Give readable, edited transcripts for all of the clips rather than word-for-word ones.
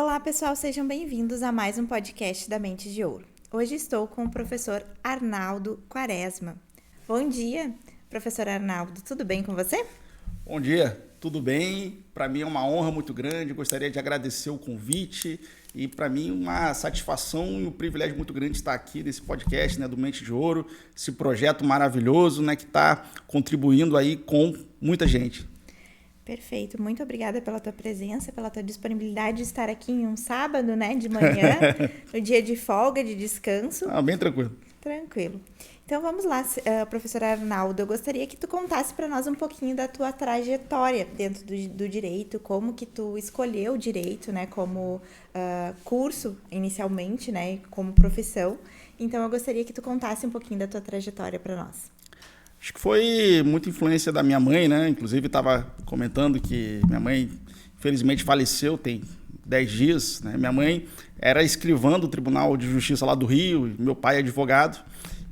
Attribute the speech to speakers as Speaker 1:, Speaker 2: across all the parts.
Speaker 1: Olá, pessoal, sejam bem-vindos a mais um podcast da Mente de Ouro. Hoje estou com o professor Arnaldo Quaresma. Bom dia, professor Arnaldo, tudo bem com você?
Speaker 2: Bom dia, tudo bem? Para mim é uma honra muito grande, gostaria de agradecer o convite e para mim uma satisfação e um privilégio muito grande estar aqui nesse podcast, né, do Mente de Ouro, esse projeto maravilhoso, né, que está contribuindo aí com muita gente.
Speaker 1: Perfeito, muito obrigada pela tua presença, pela tua disponibilidade de estar aqui em um sábado, né, de manhã, no dia de folga, de descanso.
Speaker 2: Bem tranquilo.
Speaker 1: Tranquilo. Então vamos lá, professor Arnaldo, eu gostaria que tu contasse para nós um pouquinho da tua trajetória dentro do direito, como que tu escolheu o direito, né, como curso inicialmente, né, como profissão. Então eu gostaria que tu contasse um pouquinho da tua trajetória para nós.
Speaker 2: Acho que foi muita influência da minha mãe, né? Inclusive estava comentando que minha mãe, infelizmente, faleceu tem 10 dias, né? Minha mãe era escrivã do Tribunal de Justiça lá do Rio, meu pai é advogado,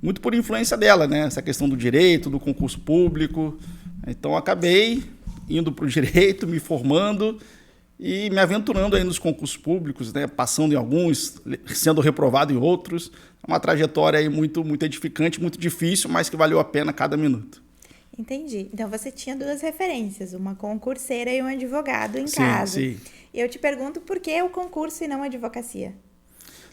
Speaker 2: muito por influência dela, né? Essa questão do direito, do concurso público. Então, acabei indo para o direito, me formando e me aventurando aí nos concursos públicos, né? Passando em alguns, sendo reprovado em outros. Uma trajetória aí muito edificante, muito difícil, mas que valeu a pena cada minuto.
Speaker 1: Entendi. Então, você tinha duas referências, uma concurseira e um advogado em casa.
Speaker 2: Sim.
Speaker 1: E eu te pergunto por que o concurso e não a advocacia?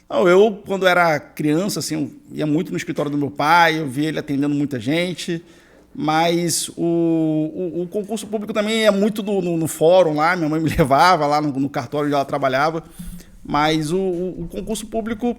Speaker 2: Não, eu, quando era criança, assim, eu ia muito no escritório do meu pai, eu via ele atendendo muita gente, mas o concurso público também é muito no fórum lá, minha mãe me levava lá no cartório onde ela trabalhava, mas o concurso público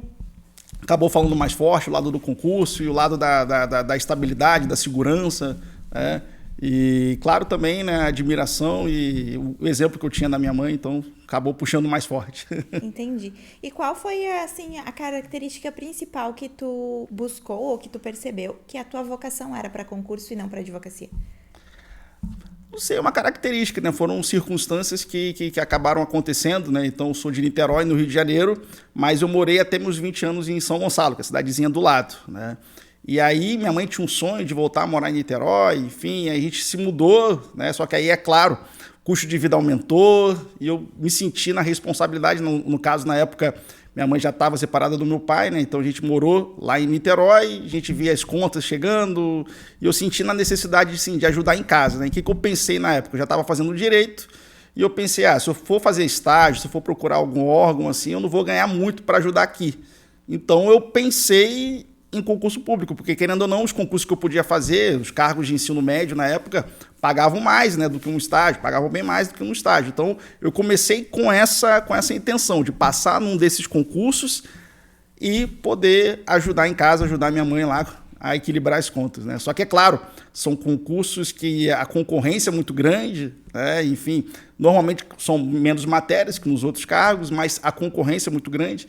Speaker 2: acabou falando mais forte, o lado do concurso e o lado da estabilidade, da segurança, né? E, claro, também, né, a admiração e o exemplo que eu tinha da minha mãe, então acabou puxando mais forte.
Speaker 1: Entendi. E qual foi, assim, a característica principal que tu buscou ou que tu percebeu que a tua vocação era para concurso e não para advocacia?
Speaker 2: Não sei, é uma característica, né? Foram circunstâncias que acabaram acontecendo, né? Então, eu sou de Niterói, no Rio de Janeiro, mas eu morei até meus 20 anos em São Gonçalo, que é a cidadezinha do lado, né? E aí, minha mãe tinha um sonho de voltar a morar em Niterói, enfim, aí a gente se mudou, né? Só que aí, é claro, o custo de vida aumentou e eu me senti na responsabilidade, no caso, na época, minha mãe já estava separada do meu pai, né? Então a gente morou lá em Niterói, a gente via as contas chegando e eu senti na necessidade, assim, de ajudar em casa, né? O que eu pensei na época? Eu já estava fazendo direito e eu pensei, se eu for fazer estágio, se eu for procurar algum órgão, assim, eu não vou ganhar muito para ajudar aqui. Então eu pensei em concurso público, porque querendo ou não, os concursos que eu podia fazer, os cargos de ensino médio na época, pagavam mais, né, do que um estágio, pagavam bem mais do que um estágio. Então, eu comecei com essa intenção de passar num desses concursos e poder ajudar em casa, ajudar minha mãe lá a equilibrar as contas, né? Só que, é claro, são concursos que a concorrência é muito grande, né? Enfim, normalmente são menos matérias que nos outros cargos, mas a concorrência é muito grande.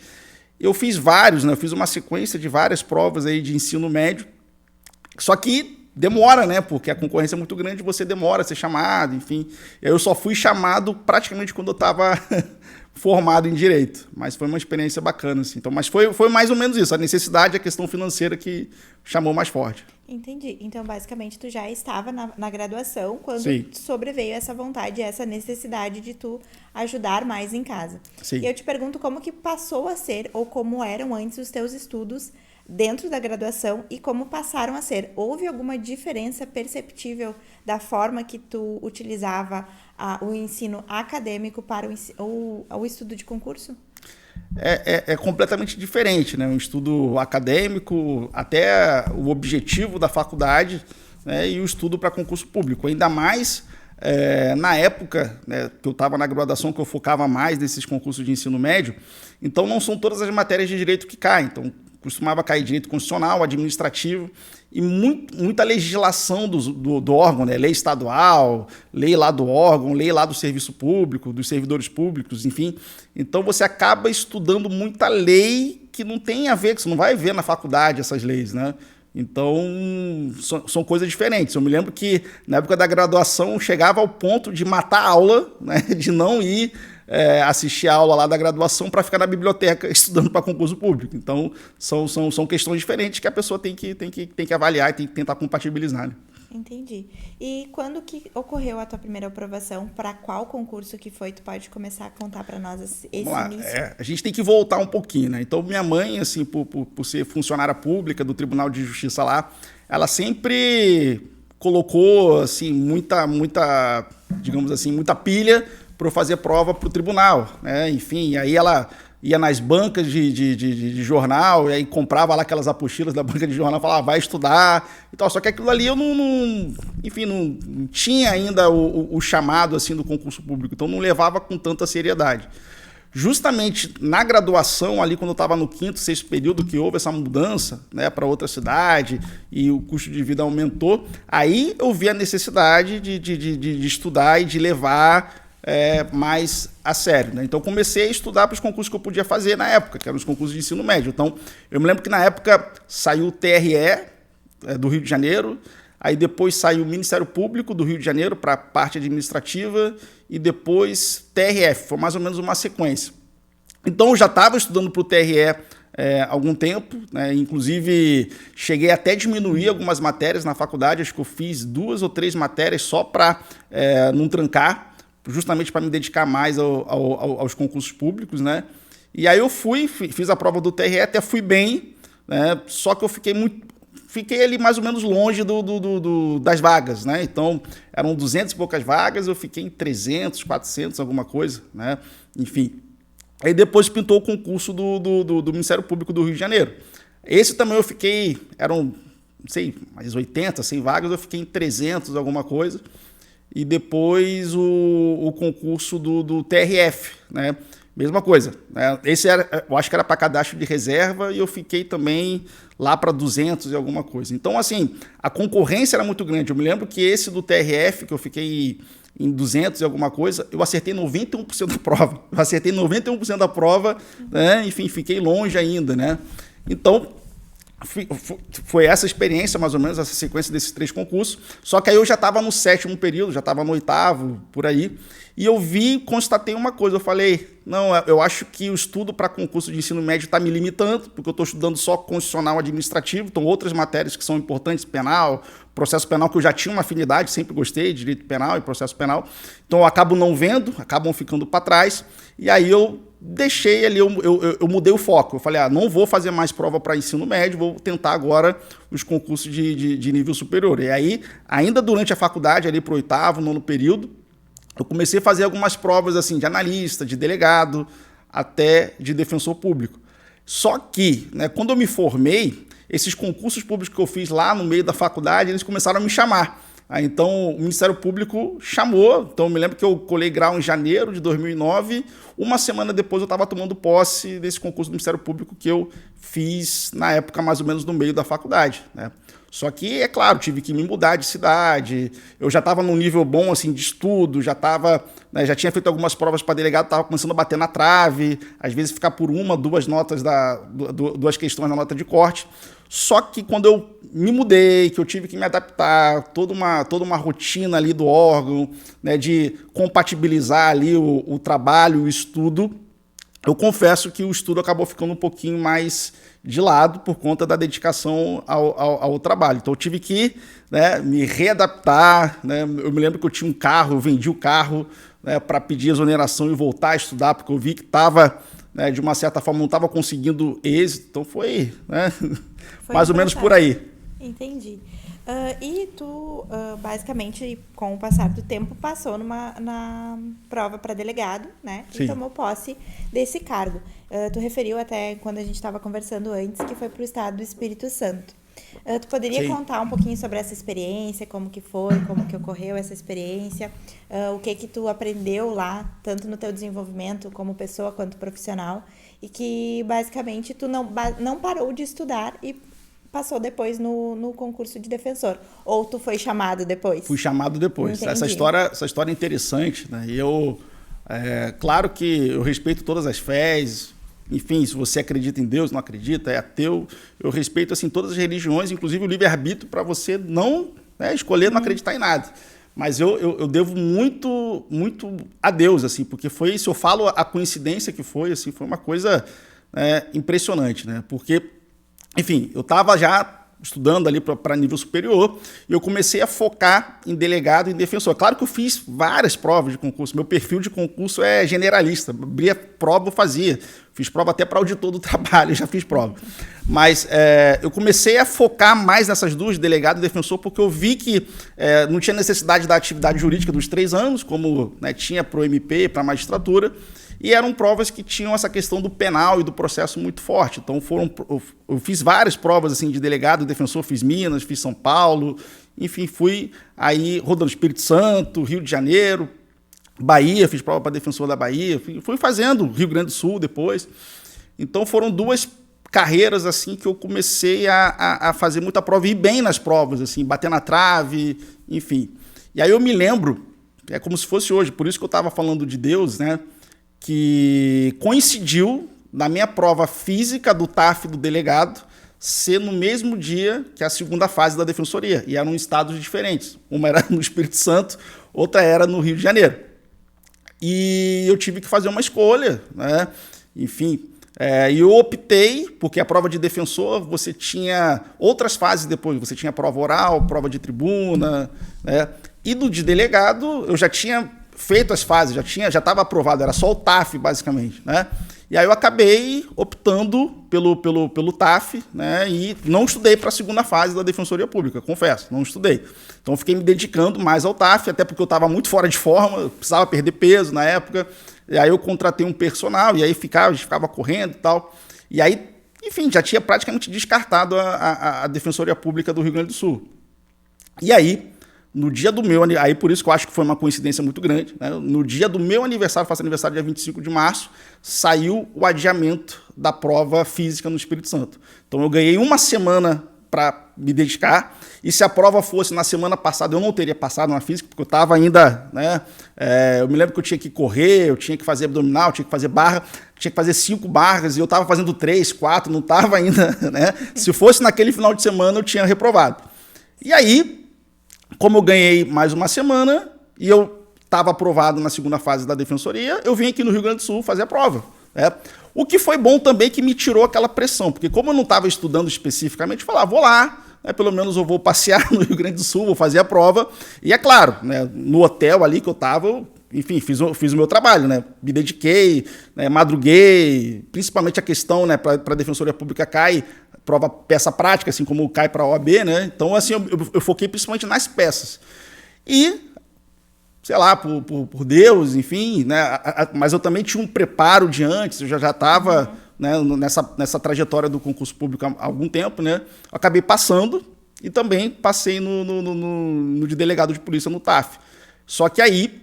Speaker 2: Eu fiz vários, né? Eu fiz uma sequência de várias provas aí de ensino médio, só que demora, né? Porque a concorrência é muito grande, você demora a ser chamado, enfim. Eu só fui chamado praticamente quando eu estava formado em Direito, mas foi uma experiência bacana, assim. Então, mas foi mais ou menos isso, a necessidade, a questão financeira que chamou mais forte.
Speaker 1: Entendi. Então, basicamente, tu já estava na graduação quando
Speaker 2: Sim.
Speaker 1: sobreveio essa vontade, essa necessidade de tu ajudar mais em casa.
Speaker 2: Sim.
Speaker 1: E eu te pergunto como que passou a ser ou como eram antes os teus estudos dentro da graduação e como passaram a ser. Houve alguma diferença perceptível da forma que tu utilizava o ensino acadêmico para o estudo de concurso?
Speaker 2: É completamente diferente, né? Um estudo acadêmico, até o objetivo da faculdade, né? E o estudo para concurso público. Ainda mais na época, né, que eu estava na graduação, que eu focava mais nesses concursos de ensino médio, então não são todas as matérias de direito que caem. Então, costumava cair direito constitucional, administrativo e muita legislação do órgão, né? Lei estadual, lei lá do órgão, lei lá do serviço público, dos servidores públicos, enfim. Então você acaba estudando muita lei que não tem a ver, que você não vai ver na faculdade essas leis, né? Então, são coisas diferentes. Eu me lembro que, na época da graduação, chegava ao ponto de matar a aula, né? De não ir assistir a aula lá da graduação para ficar na biblioteca estudando para concurso público. Então, são questões diferentes que a pessoa tem que avaliar e tem que tentar compatibilizar, né?
Speaker 1: Entendi. E quando que ocorreu a tua primeira aprovação? Para qual concurso que foi? Tu pode começar a contar para nós esse início?
Speaker 2: A gente tem que voltar um pouquinho, né? Então, minha mãe, assim, por ser funcionária pública do Tribunal de Justiça lá, ela sempre colocou, assim, digamos assim, muita pilha para eu fazer prova para o tribunal, né? Enfim, aí ela ia nas bancas de jornal, e aí comprava lá aquelas apostilas da banca de jornal, falava, vai estudar e tal. Só que aquilo ali eu não tinha ainda o chamado assim do concurso público, então não levava com tanta seriedade. Justamente na graduação, ali quando eu estava no 5º, 6º período, que houve essa mudança, né, para outra cidade e o custo de vida aumentou, aí eu vi a necessidade de estudar e de levar mais a sério, né? Então comecei a estudar para os concursos que eu podia fazer na época, que eram os concursos de ensino médio. Então eu me lembro que na época saiu o TRE do Rio de Janeiro, aí depois saiu o Ministério Público do Rio de Janeiro para a parte administrativa e depois TRF, foi mais ou menos uma sequência. Então eu já estava estudando para o TRE há algum tempo, né? Inclusive cheguei até a diminuir algumas matérias na faculdade, acho que eu fiz 2 ou 3 matérias só para não trancar, justamente para me dedicar mais aos concursos públicos, né? E aí eu fiz a prova do TRE, até fui bem, né? Só que eu fiquei ali mais ou menos longe das vagas, né? Então, eram 200 e poucas vagas, eu fiquei em 300, 400, alguma coisa, né? Enfim. Aí depois pintou o concurso do Ministério Público do Rio de Janeiro. Esse também eu fiquei, eram, não sei, mais 80, 100 vagas, eu fiquei em 300, alguma coisa. E depois o concurso do TRF, né? Mesma coisa, né? Esse eu acho que era para cadastro de reserva e eu fiquei também lá para 200 e alguma coisa. Então, assim, a concorrência era muito grande. Eu me lembro que esse do TRF, que eu fiquei em 200 e alguma coisa, eu acertei 91% da prova. Eu acertei 91% da prova, né? Enfim, fiquei longe ainda, né? Então, foi essa experiência, mais ou menos, essa sequência desses 3 concursos. Só que aí eu já estava no 7º período, já estava no 8º, por aí. E eu constatei uma coisa, eu falei, não, eu acho que o estudo para concurso de ensino médio está me limitando, porque eu estou estudando só constitucional administrativo, então outras matérias que são importantes, penal, processo penal, que eu já tinha uma afinidade, sempre gostei de direito penal e processo penal, então eu acabo não vendo, acabam ficando para trás, e aí eu deixei ali, eu mudei o foco, eu falei, não vou fazer mais prova para ensino médio, vou tentar agora os concursos de nível superior. E aí, ainda durante a faculdade, ali para o 8º, 9º período, eu comecei a fazer algumas provas assim de analista, de delegado, até de defensor público. Só que, né, quando eu me formei, esses concursos públicos que eu fiz lá no meio da faculdade, eles começaram a me chamar. Então, o Ministério Público chamou. Então, eu me lembro que eu colei grau em janeiro de 2009. Uma semana depois, eu estava tomando posse desse concurso do Ministério Público que eu fiz, na época, mais ou menos no meio da faculdade, né? Só que, é claro, tive que me mudar de cidade. Eu já estava num nível bom assim, de estudo, já tinha feito algumas provas para delegado, estava começando a bater na trave, às vezes ficar por 1, 2 notas, 2 questões na nota de corte. Só que quando eu me mudei, que eu tive que me adaptar, toda uma rotina ali do órgão, né, de compatibilizar ali o trabalho, o estudo, eu confesso que o estudo acabou ficando um pouquinho mais de lado por conta da dedicação ao trabalho. Então eu tive que, né, me readaptar, né? Eu me lembro que eu tinha um carro, eu vendi o carro, né, para pedir exoneração e voltar a estudar, porque eu vi que estava, né, de uma certa forma, não estava conseguindo êxito. Então foi, né, mais ou menos por aí.
Speaker 1: Entendi. E tu, basicamente, com o passar do tempo, passou na prova para delegado, né?
Speaker 2: Sim.
Speaker 1: E tomou posse desse cargo. Tu referiu até, quando a gente estava conversando antes, que foi para o estado do Espírito Santo. Tu poderia
Speaker 2: Sim.
Speaker 1: contar um pouquinho sobre essa experiência, como que foi, como que ocorreu essa experiência, o que tu aprendeu lá, tanto no teu desenvolvimento como pessoa quanto profissional, e que, basicamente, tu não parou de estudar e passou depois no concurso de defensor. Ou tu foi chamado depois?
Speaker 2: Fui chamado depois.
Speaker 1: Entendi.
Speaker 2: Essa história é interessante, né? E claro que eu respeito todas as fés, enfim, se você acredita em Deus, não acredita, é ateu, eu respeito assim todas as religiões, inclusive o livre-arbítrio para você não, né, escolher não acreditar em nada. Mas eu devo muito, muito a Deus, assim, porque foi, se eu falo a coincidência que foi, assim, foi uma coisa impressionante, né? Porque, enfim, eu estava já estudando ali para nível superior, e eu comecei a focar em delegado e em defensor. Claro que eu fiz várias provas de concurso, meu perfil de concurso é generalista, abria prova, eu fazia, fiz prova até para auditor do trabalho, já fiz prova. Mas eu comecei a focar mais nessas duas, delegado e defensor, porque eu vi que não tinha necessidade da atividade jurídica dos 3 anos, como, né, tinha para o MP, para a magistratura, e eram provas que tinham essa questão do penal e do processo muito forte. Então eu fiz várias provas assim, de delegado e defensor, fiz Minas, fiz São Paulo, enfim, fui aí rodando Espírito Santo, Rio de Janeiro, Bahia, fiz prova para defensor da Bahia, fui fazendo Rio Grande do Sul depois. Então foram 2 carreiras assim que eu comecei a fazer muita prova e ir bem nas provas, assim, bater na trave, enfim. E aí eu me lembro, é como se fosse hoje, por isso que eu estava falando de Deus, né? Que coincidiu na minha prova física do TAF do delegado ser no mesmo dia que a segunda fase da defensoria, e eram em estados diferentes. Uma era no Espírito Santo, outra era no Rio de Janeiro. E eu tive que fazer uma escolha, né? Enfim, e eu optei, porque a prova de defensor você tinha outras fases depois, você tinha prova oral, prova de tribuna, né? E do de delegado eu já tinha feito as fases, já estava aprovado, era só o TAF, basicamente, né? E aí eu acabei optando pelo TAF, né? E não estudei para a segunda fase da Defensoria Pública, confesso, não estudei. Então eu fiquei me dedicando mais ao TAF, até porque eu estava muito fora de forma, eu precisava perder peso na época, e aí eu contratei um personal, e aí a gente ficava correndo e tal. E aí, enfim, já tinha praticamente descartado a Defensoria Pública do Rio Grande do Sul. E aí, no dia do meu aniversário, aí por isso que eu acho que foi uma coincidência muito grande, né? No dia do meu aniversário, faço aniversário dia 25 de março, saiu o adiamento da prova física no Espírito Santo. Então eu ganhei uma semana para me dedicar, e se a prova fosse na semana passada, eu não teria passado na física, porque eu estava ainda, né? Eu me lembro que eu tinha que correr, eu tinha que fazer abdominal, tinha que fazer barra, tinha que fazer 5 barras, e eu estava fazendo 3, 4, não estava ainda, né? Se fosse naquele final de semana, eu tinha reprovado. E aí, como eu ganhei mais uma semana e eu estava aprovado na segunda fase da defensoria, eu vim aqui no Rio Grande do Sul fazer a prova, né? O que foi bom também, que me tirou aquela pressão, porque como eu não estava estudando especificamente, eu falava, vou lá, né, pelo menos eu vou passear no Rio Grande do Sul, vou fazer a prova. E é claro, né, no hotel ali que eu estava, enfim, fiz o meu trabalho, né? Me dediquei, né, madruguei, principalmente a questão, né, para a Defensoria Pública cai prova peça prática, assim como cai para a OAB, né? Então, assim, eu foquei principalmente nas peças. E, sei lá, por Deus, enfim, né? Mas eu também tinha um preparo de antes, eu já estava, né, nessa trajetória do concurso público há algum tempo, né? Eu acabei passando e também passei no de delegado de polícia no TAF. Só que aí,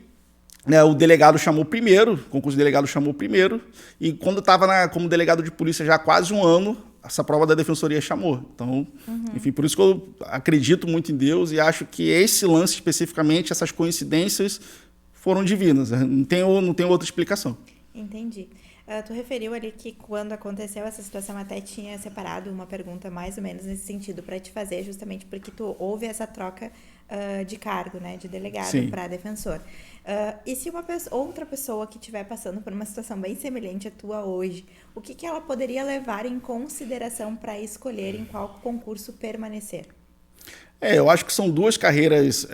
Speaker 2: né, o delegado chamou primeiro, o concurso de delegado chamou primeiro, e quando eu estava como delegado de polícia já há quase um ano, essa prova da defensoria chamou. Então, enfim, por isso que eu acredito muito em Deus e acho que esse lance especificamente, essas coincidências foram divinas. Não tem outra explicação.
Speaker 1: Entendi. Tu referiu ali que quando aconteceu essa situação, até tinha separado uma pergunta mais ou menos nesse sentido para te fazer, justamente porque tu houve essa troca de cargo, né, de delegado para defensor. E se outra pessoa que estiver passando por uma situação bem semelhante à tua hoje, o que ela poderia levar em consideração para escolher em qual concurso permanecer?
Speaker 2: Eu acho que são 2 carreiras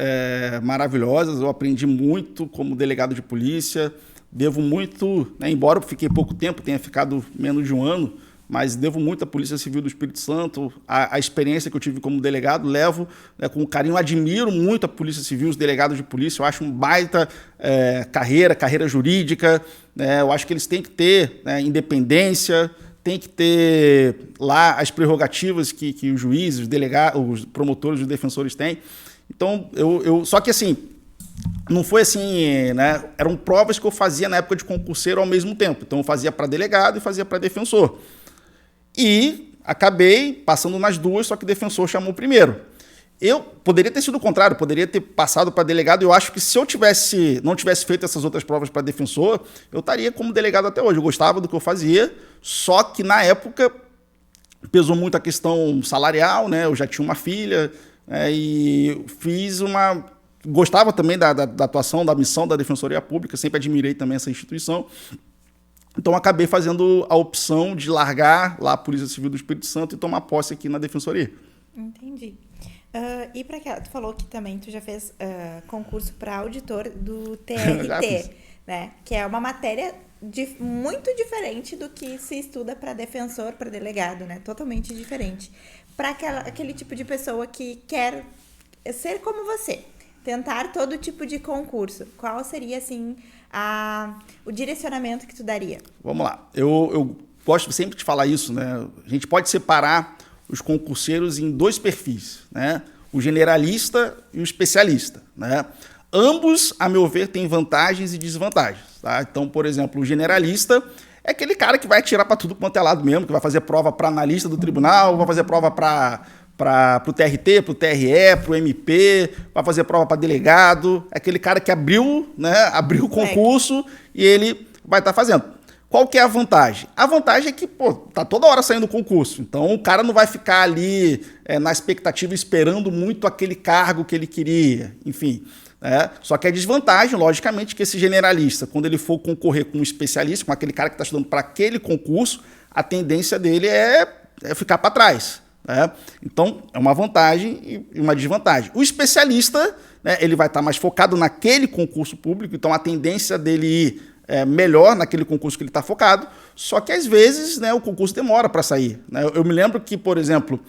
Speaker 2: maravilhosas. Eu aprendi muito como delegado de polícia. Devo muito, né, embora eu fiquei pouco tempo, tenha ficado menos de um ano, mas devo muito à Polícia Civil do Espírito Santo, a experiência que eu tive como delegado, levo, né, com carinho, admiro muito a Polícia Civil, os delegados de polícia, eu acho um baita carreira jurídica, né, eu acho que eles têm que ter, né, independência, tem que ter lá as prerrogativas que os juízes, os delegados, os promotores, os defensores têm. Então, só que assim, não foi assim, né? Eram provas que eu fazia na época de concurseiro ao mesmo tempo. Então eu fazia para delegado e fazia para defensor. E acabei passando nas 2, só que defensor chamou primeiro. Eu poderia ter sido o contrário, poderia ter passado para delegado. Eu acho que se eu não tivesse feito essas outras provas para defensor, eu estaria como delegado até hoje. Eu gostava do que eu fazia, só que na época pesou muito a questão salarial, né? Eu já tinha uma filha, né? E fiz gostava também da atuação, da missão da Defensoria Pública, sempre admirei também essa instituição. Então, acabei fazendo a opção de largar lá a Polícia Civil do Espírito Santo e tomar posse aqui na Defensoria.
Speaker 1: Entendi. E para aquela, tu falou que também tu já fez concurso para auditor do
Speaker 2: Já
Speaker 1: TRT,
Speaker 2: fiz.
Speaker 1: né? Que é uma matéria muito diferente do que se estuda para defensor, para delegado, né? Totalmente diferente. Para aquele tipo de pessoa que quer ser como você, tentar todo tipo de concurso, qual seria, assim, o direcionamento que tu daria?
Speaker 2: Vamos lá. Eu gosto sempre de falar isso, né? A gente pode separar os concurseiros em dois perfis, né? O generalista e o especialista, né? Ambos, a meu ver, têm vantagens e desvantagens, tá? Então, por exemplo, o generalista é aquele cara que vai atirar para tudo quanto é lado mesmo, que vai fazer prova para analista do tribunal, vai fazer prova para o TRT, para o TRE, para o MP, vai fazer prova para delegado. É aquele cara que abriu, né, abriu o concurso e ele vai estar fazendo. Qual que é a vantagem? A vantagem é que, pô, tá toda hora saindo concurso. Então, o cara não vai ficar ali na expectativa esperando muito aquele cargo que ele queria. Enfim, só que a desvantagem, logicamente, que esse generalista, quando ele for concorrer com um especialista, com aquele cara que está estudando para aquele concurso, a tendência dele é ficar para trás. Então, é uma vantagem e uma desvantagem. O especialista, né, ele vai estar mais focado naquele concurso público, então a tendência dele ir melhor naquele concurso que ele está focado, só que às vezes, né, o concurso demora para sair. Né? Eu me lembro que, por exemplo,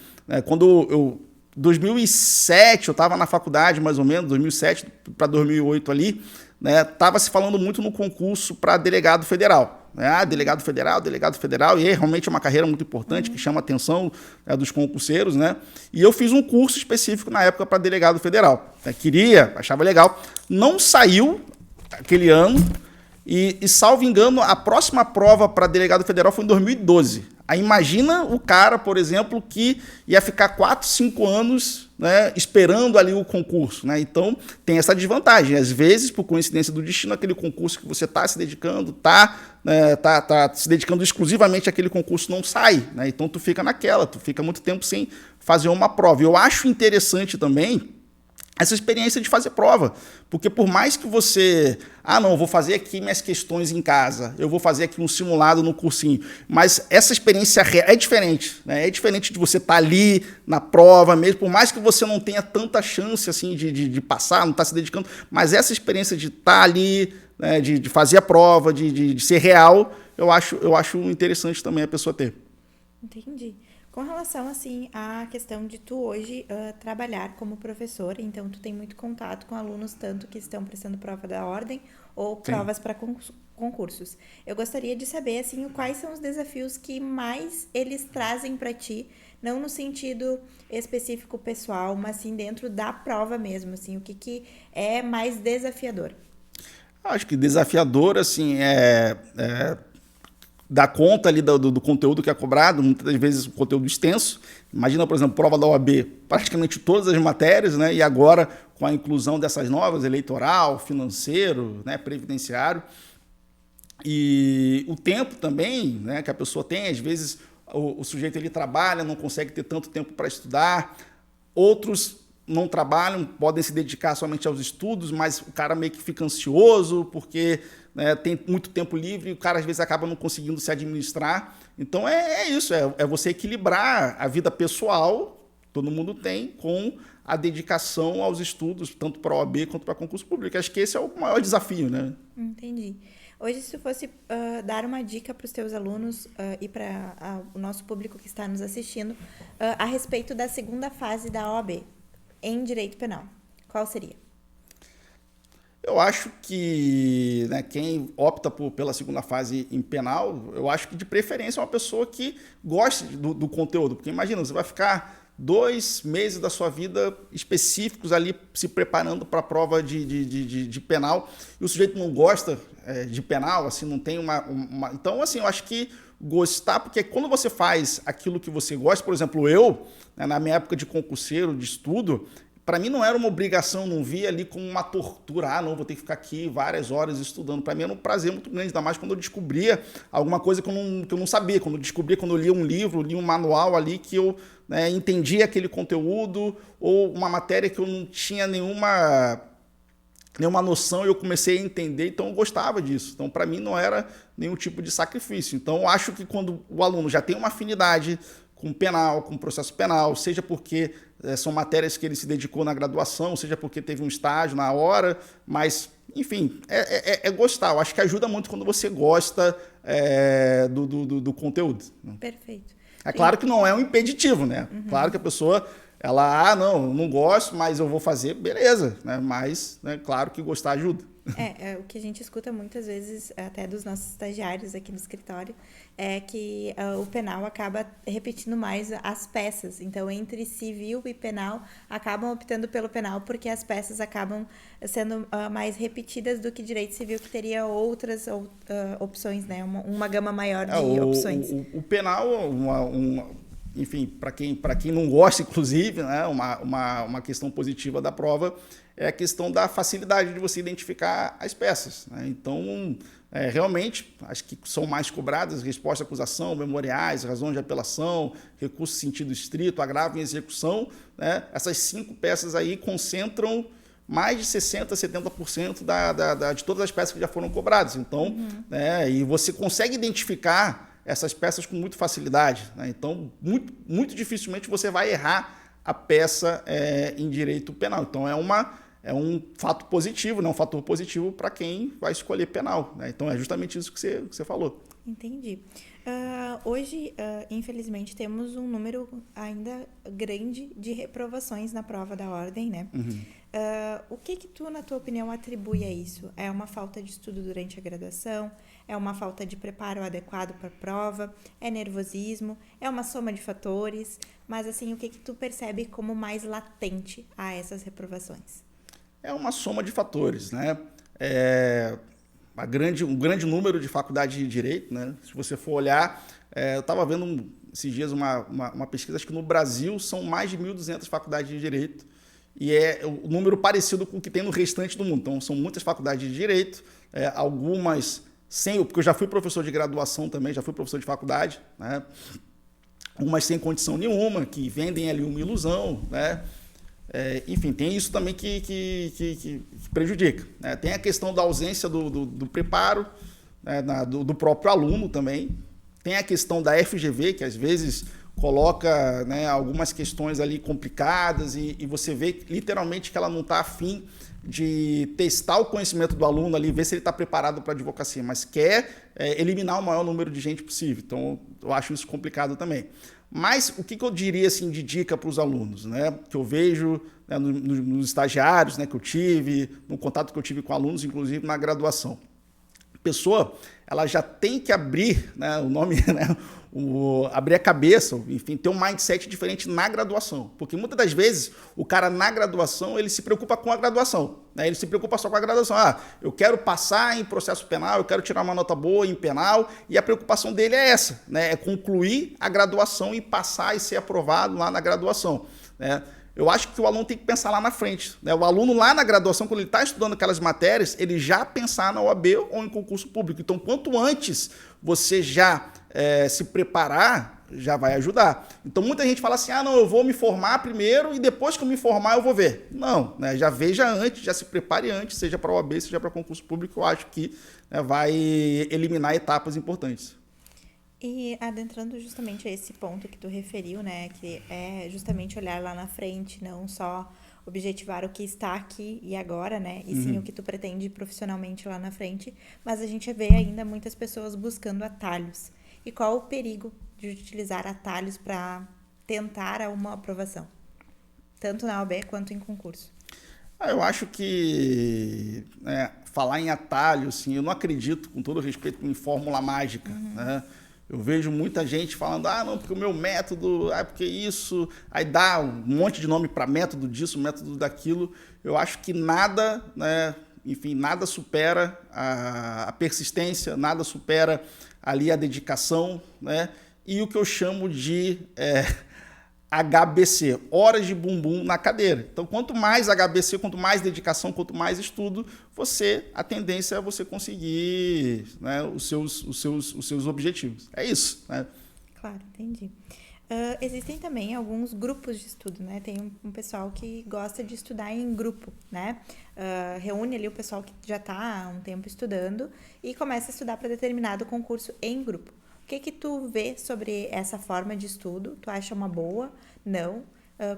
Speaker 2: quando eu 2007, eu estava na faculdade mais ou menos, 2007 para 2008 ali, né, estava se falando muito no concurso para delegado federal. Delegado federal, e realmente é uma carreira muito importante, que chama a atenção dos concurseiros, né? E eu fiz um curso específico na época para delegado federal. Queria, achava legal. Não saiu aquele ano, e salvo engano, a próxima prova para delegado federal foi em 2012. Aí imagina o cara, por exemplo, que ia ficar 4, 5 anos, né, esperando ali o concurso. Né? Então, tem essa desvantagem. Às vezes, por coincidência do destino, aquele concurso que você está se dedicando, tá se dedicando exclusivamente àquele concurso, não sai. Né? Então, tu fica naquela, tu fica muito tempo sem fazer uma prova. Eu acho interessante também essa experiência de fazer prova, porque por mais que você, não, vou fazer aqui minhas questões em casa, eu vou fazer aqui um simulado no cursinho, mas essa experiência é diferente, né? É diferente de você estar ali na prova mesmo, por mais que você não tenha tanta chance assim de passar, não estar se dedicando, mas essa experiência de estar ali, né, de fazer a prova, de ser real, eu acho interessante também a pessoa ter.
Speaker 1: Entendi. Com relação, assim, à questão de tu hoje trabalhar como professor, então tu tem muito contato com alunos, tanto que estão prestando prova da ordem ou provas para concursos. Eu gostaria de saber, assim, quais são os desafios que mais eles trazem para ti, não no sentido específico pessoal, mas sim dentro da prova mesmo, assim, o que é mais desafiador?
Speaker 2: Acho que desafiador, assim, dar conta ali do conteúdo que é cobrado, muitas das vezes o conteúdo extenso. Imagina, por exemplo, prova da OAB, praticamente todas as matérias, né? E agora com a inclusão dessas novas, eleitoral, financeiro, né? Previdenciário. E o tempo também, né? Que a pessoa tem, às vezes o sujeito ele trabalha, não consegue ter tanto tempo para estudar, outros não trabalham, podem se dedicar somente aos estudos, mas o cara meio que fica ansioso porque, né, tem muito tempo livre e o cara às vezes acaba não conseguindo se administrar. Então isso, é você equilibrar a vida pessoal, todo mundo tem, com a dedicação aos estudos, tanto para a OAB quanto para concurso público. Acho que esse é o maior desafio, né?
Speaker 1: Entendi. Hoje, se tu fosse dar uma dica para os teus alunos e para o nosso público que está nos assistindo a respeito da segunda fase da OAB em direito penal, qual seria?
Speaker 2: Eu acho que, né, quem opta pela segunda fase em penal, eu acho que de preferência é uma pessoa que goste do conteúdo. Porque imagina, você vai ficar 2 meses da sua vida específicos ali se preparando para a prova de penal e o sujeito não gosta de penal, assim, não tem uma... Então, assim, eu acho que gostar, porque quando você faz aquilo que você gosta, por exemplo, eu, né, na minha época de concurseiro, de estudo, para mim não era uma obrigação, não via ali como uma tortura, não, vou ter que ficar aqui várias horas estudando. Para mim era um prazer muito grande, ainda mais quando eu descobria alguma coisa que eu não sabia, quando eu lia um livro, lia um manual ali que eu, né, entendia aquele conteúdo, ou uma matéria que eu não tinha nenhuma noção e eu comecei a entender, então eu gostava disso. Então, para mim, não era nenhum tipo de sacrifício. Então, eu acho que quando o aluno já tem uma afinidade com penal, com processo penal, seja porque são matérias que ele se dedicou na graduação, seja porque teve um estágio na hora, mas, enfim, é gostar. Eu acho que ajuda muito quando você gosta do conteúdo.
Speaker 1: Perfeito.
Speaker 2: É claro que não é um impeditivo, né? Claro que a pessoa, ela, não gosto, mas eu vou fazer, beleza, né? Mas, né, claro que gostar ajuda.
Speaker 1: O que a gente escuta muitas vezes, até dos nossos estagiários aqui no escritório, é que o penal acaba repetindo mais as peças. Então, entre civil e penal, acabam optando pelo penal porque as peças acabam sendo mais repetidas do que direito civil, que teria outras opções, né? Uma gama maior de opções.
Speaker 2: O penal, enfim, para quem não gosta, inclusive, né, uma questão positiva da prova é a questão da facilidade de você identificar as peças, né? Então, realmente, acho que são mais cobradas resposta à acusação, memoriais, razões de apelação, recurso em sentido estrito, agravo em execução, né? Essas 5 peças aí concentram mais de 60%, 70% de todas as peças que já foram cobradas. Então, né, e você consegue identificar essas peças com muita facilidade, né? Então, muito dificilmente você vai errar a peça em direito penal. Então, é um fato positivo, né? Um fator positivo para quem vai escolher penal, né? Então, é justamente isso que você falou.
Speaker 1: Entendi. Hoje, infelizmente, temos um número ainda grande de reprovações na prova da ordem, né? O que tu, na tua opinião, atribui a isso? É uma falta de estudo durante a graduação? É uma falta de preparo adequado para a prova? É nervosismo? É uma soma de fatores? Mas, assim, o que tu percebe como mais latente a essas reprovações?
Speaker 2: É uma soma de fatores, né? Um grande número de faculdades de direito, né? Se você for olhar, eu estava vendo esses dias uma pesquisa, acho que no Brasil são mais de 1.200 faculdades de direito, e é um número parecido com o que tem no restante do mundo. Então, são muitas faculdades de direito, algumas sem, porque eu já fui professor de graduação também, já fui professor de faculdade, né? Umas sem condição nenhuma, que vendem ali uma ilusão, né? Enfim, tem isso também que prejudica, né? Tem a questão da ausência do preparo, né, do próprio aluno também. Tem a questão da FGV, que às vezes coloca, né, algumas questões ali complicadas e você vê literalmente que ela não está afim de testar o conhecimento do aluno ali, ver se ele está preparado para a advocacia, mas quer eliminar o maior número de gente possível. Então, eu acho isso complicado também. Mas o que eu diria assim, de dica para os alunos, né? Que eu vejo, né, nos estagiários, né, que eu tive, no contato que eu tive com alunos, inclusive na graduação. A pessoa, ela já tem que abrir, né, o nome, né, abrir a cabeça, enfim, ter um mindset diferente na graduação. Porque muitas das vezes o cara na graduação, ele se preocupa com a graduação, né? Ele se preocupa só com a graduação. Eu quero passar em processo penal, eu quero tirar uma nota boa em penal, e a preocupação dele é essa, né? É concluir a graduação e passar e ser aprovado lá na graduação, né? Eu acho que o aluno tem que pensar lá na frente, né? O aluno lá na graduação, quando ele está estudando aquelas matérias, ele já pensar na OAB ou em concurso público. Então, quanto antes você já se preparar, já vai ajudar. Então, muita gente fala assim, não, eu vou me formar primeiro e depois que eu me formar eu vou ver. Não, né? Já veja antes, já se prepare antes, seja para a OAB, seja para concurso público, eu acho que, né, vai eliminar etapas importantes.
Speaker 1: E adentrando justamente a esse ponto que tu referiu, né, que é justamente olhar lá na frente, não só objetivar o que está aqui e agora, né, e sim o que tu pretende profissionalmente lá na frente, mas a gente vê ainda muitas pessoas buscando atalhos. E qual o perigo de utilizar atalhos para tentar uma aprovação, tanto na OAB quanto em concurso?
Speaker 2: Eu acho que falar em atalho, assim, eu não acredito, com todo respeito, em fórmula mágica, né? Eu vejo muita gente falando, não, porque o meu método, porque isso, aí dá um monte de nome para método disso, método daquilo. Eu acho que nada, né, enfim, nada supera a persistência, nada supera ali a dedicação, né, e o que eu chamo de HBC, horas de bumbum na cadeira. Então, quanto mais HBC, quanto mais dedicação, quanto mais estudo, a tendência é você conseguir, né, os seus objetivos. É isso, né?
Speaker 1: Claro, entendi. Existem também alguns grupos de estudo, né? Tem um pessoal que gosta de estudar em grupo, né? Reúne ali o pessoal que já está há um tempo estudando e começa a estudar para determinado concurso em grupo. O que tu vê sobre essa forma de estudo? Tu acha uma boa? Não?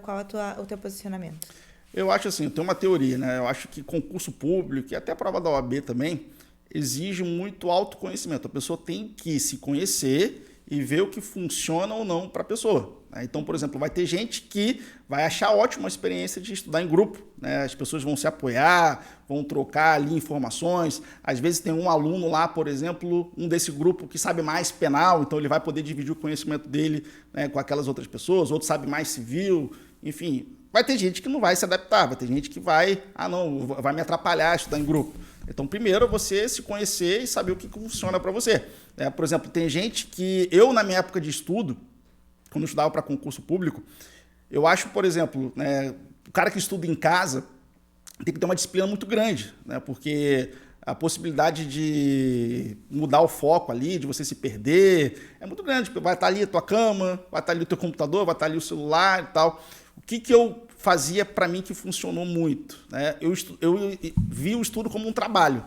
Speaker 1: Qual é o teu posicionamento?
Speaker 2: Eu acho assim, eu tenho uma teoria, né? Eu acho que concurso público e até a prova da OAB também exige muito autoconhecimento. A pessoa tem que se conhecer e ver o que funciona ou não para a pessoa. Né? Então, por exemplo, vai ter gente que vai achar ótima a experiência de estudar em grupo. Né? As pessoas vão se apoiar, vão trocar ali informações. Às vezes tem um aluno lá, por exemplo, um desse grupo que sabe mais penal, então ele vai poder dividir o conhecimento dele, né, com aquelas outras pessoas. Outro sabe mais civil, enfim. Vai ter gente que não vai se adaptar, vai ter gente que vai me atrapalhar estudar em grupo. Então, primeiro, você se conhecer e saber o que funciona para você. Por exemplo, tem gente que eu, na minha época de estudo, quando eu estudava para concurso público, eu acho, por exemplo, né, o cara que estuda em casa tem que ter uma disciplina muito grande, né, porque a possibilidade de mudar o foco ali, de você se perder, é muito grande, porque vai estar ali a tua cama, vai estar ali o teu computador, vai estar ali o celular e tal. O que eu fazia para mim que funcionou muito? Né? Eu vi o estudo como um trabalho.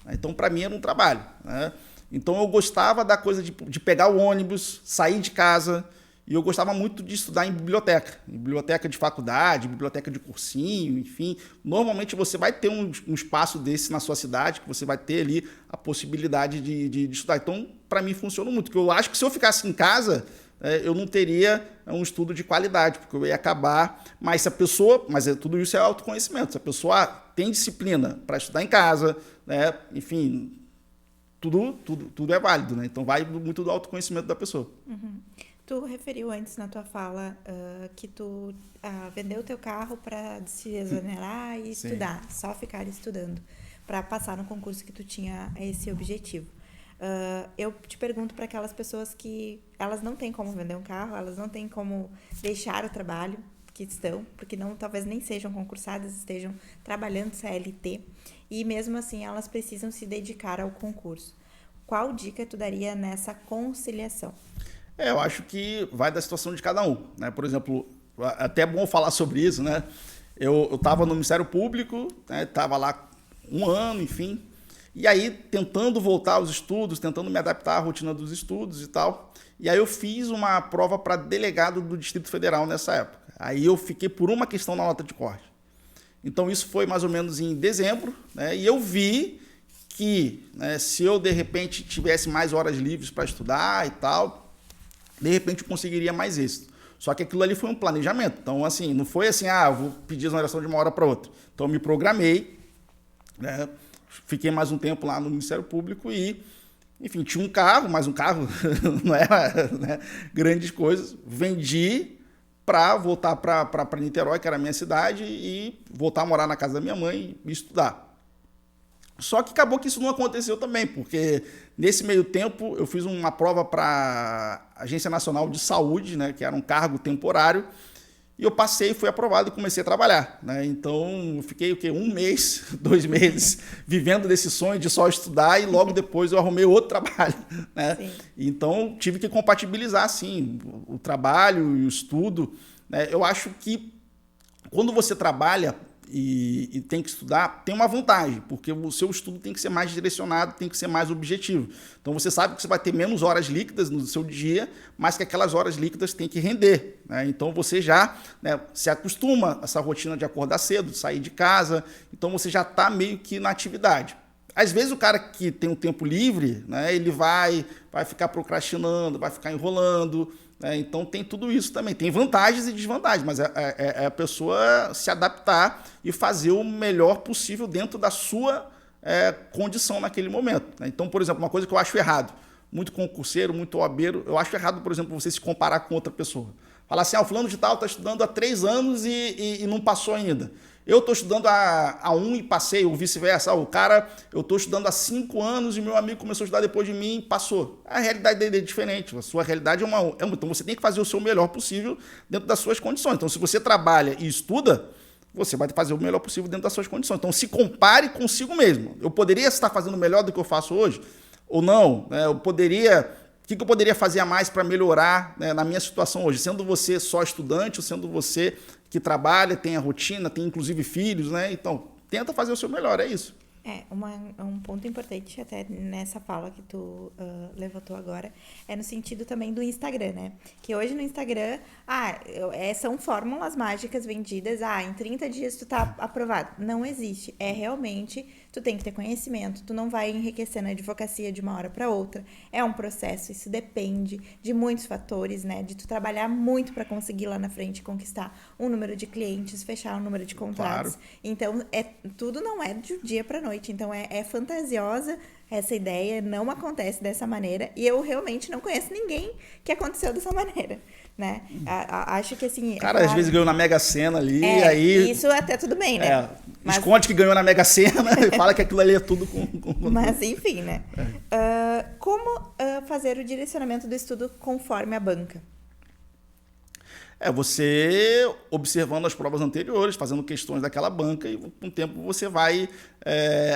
Speaker 2: Né? Então, para mim, era um trabalho. Né? Então, eu gostava da coisa de pegar o ônibus, sair de casa, e eu gostava muito de estudar em biblioteca de faculdade, biblioteca de cursinho, enfim. Normalmente, você vai ter um espaço desse na sua cidade, que você vai ter ali a possibilidade de estudar. Então, para mim, funcionou muito. Porque eu acho que se eu ficasse em casa, eu não teria um estudo de qualidade, porque eu ia acabar. Mas tudo isso é autoconhecimento. Se a pessoa tem disciplina para estudar em casa, né, enfim, tudo é válido, né? Então vai muito do autoconhecimento da pessoa.
Speaker 1: Uhum. Tu referiu antes na tua fala que tu vendeu o teu carro para se exonerar e
Speaker 2: Sim.
Speaker 1: estudar, só ficar estudando, para passar no concurso que tu tinha esse objetivo. Eu te pergunto para aquelas pessoas que elas não têm como vender um carro, elas não têm como deixar o trabalho que estão, porque talvez nem sejam concursadas, estejam trabalhando CLT, e mesmo assim elas precisam se dedicar ao concurso. Qual dica tu daria nessa conciliação?
Speaker 2: Eu acho que vai da situação de cada um. Né? Por exemplo, até é bom falar sobre isso, né? Eu estava no Ministério Público, estava lá um ano, enfim, e aí, tentando voltar aos estudos, tentando me adaptar à rotina dos estudos e tal. E aí eu fiz uma prova para delegado do Distrito Federal nessa época. Aí eu fiquei por uma questão na nota de corte. Então isso foi mais ou menos em dezembro, né? E eu vi que, né, se eu, de repente, tivesse mais horas livres para estudar e tal, de repente eu conseguiria mais êxito. Só que aquilo ali foi um planejamento. Então, assim, não foi assim, eu vou pedir exoneração de uma hora para outra. Então eu me programei, né? Fiquei mais um tempo lá no Ministério Público e, enfim, tinha um carro, mas um carro não era, né, grandes coisas. Vendi para voltar para Niterói, que era a minha cidade, e voltar a morar na casa da minha mãe e estudar. Só que acabou que isso não aconteceu também, porque nesse meio tempo eu fiz uma prova para a Agência Nacional de Saúde, né, que era um cargo temporário, e eu passei, fui aprovado e comecei a trabalhar. Né? Então, eu fiquei 1 mês, 2 meses, vivendo desse sonho de só estudar e logo depois eu arrumei outro trabalho. Né? Então, tive que compatibilizar, sim, o trabalho e o estudo. Né? Eu acho que quando você trabalha e tem que estudar, tem uma vantagem, porque o seu estudo tem que ser mais direcionado, tem que ser mais objetivo. Então, você sabe que você vai ter menos horas líquidas no seu dia, mas que aquelas horas líquidas têm que render. Né? Então, você já, né, se acostuma a essa rotina de acordar cedo, de sair de casa, então você já está meio que na atividade. Às vezes, o cara que tem um tempo livre, né, ele vai ficar procrastinando, vai ficar enrolando. Então tem tudo isso também. Tem vantagens e desvantagens, mas é a pessoa se adaptar e fazer o melhor possível dentro da sua condição naquele momento. Né? Então, por exemplo, uma coisa que eu acho errado, muito concurseiro, muito OABeiro, eu acho errado, por exemplo, você se comparar com outra pessoa. Falar assim, o fulano de tal está estudando há 3 anos e não passou ainda. Eu estou estudando há 1 e passei, ou vice-versa. Eu estou estudando há 5 anos e meu amigo começou a estudar depois de mim e passou. A realidade dele é diferente. A sua realidade é uma. Então você tem que fazer o seu melhor possível dentro das suas condições. Então, se você trabalha e estuda, você vai fazer o melhor possível dentro das suas condições. Então, se compare consigo mesmo. Eu poderia estar fazendo melhor do que eu faço hoje? Ou não? O que eu poderia fazer a mais para melhorar, né, na minha situação hoje? Sendo você só estudante ou sendo você que trabalha, tem a rotina, tem inclusive filhos, né? Então, tenta fazer o seu melhor, é isso.
Speaker 1: Um ponto importante até nessa fala que tu levantou agora é no sentido também do Instagram, né? Que hoje no Instagram, são fórmulas mágicas vendidas, em 30 dias tu tá aprovado. Não existe. É realmente, tu tem que ter conhecimento, tu não vai enriquecer na advocacia de uma hora para outra. É um processo, isso depende de muitos fatores, né? De tu trabalhar muito para conseguir lá na frente conquistar um número de clientes, fechar um número de contratos.
Speaker 2: Claro.
Speaker 1: Então, tudo não é de um dia para noite. Então, é fantasiosa essa ideia, não acontece dessa maneira. E eu realmente não conheço ninguém que aconteceu dessa maneira, né? Acho que, assim...
Speaker 2: Cara, às vezes ganhou na Mega Sena ali,
Speaker 1: aí... Isso até tudo bem, né?
Speaker 2: Esconde que ganhou na Mega Sena e fala que aquilo ali é tudo com...
Speaker 1: Mas, enfim, né? Como fazer o direcionamento do estudo conforme a banca?
Speaker 2: Você observando as provas anteriores, fazendo questões daquela banca e com o tempo você vai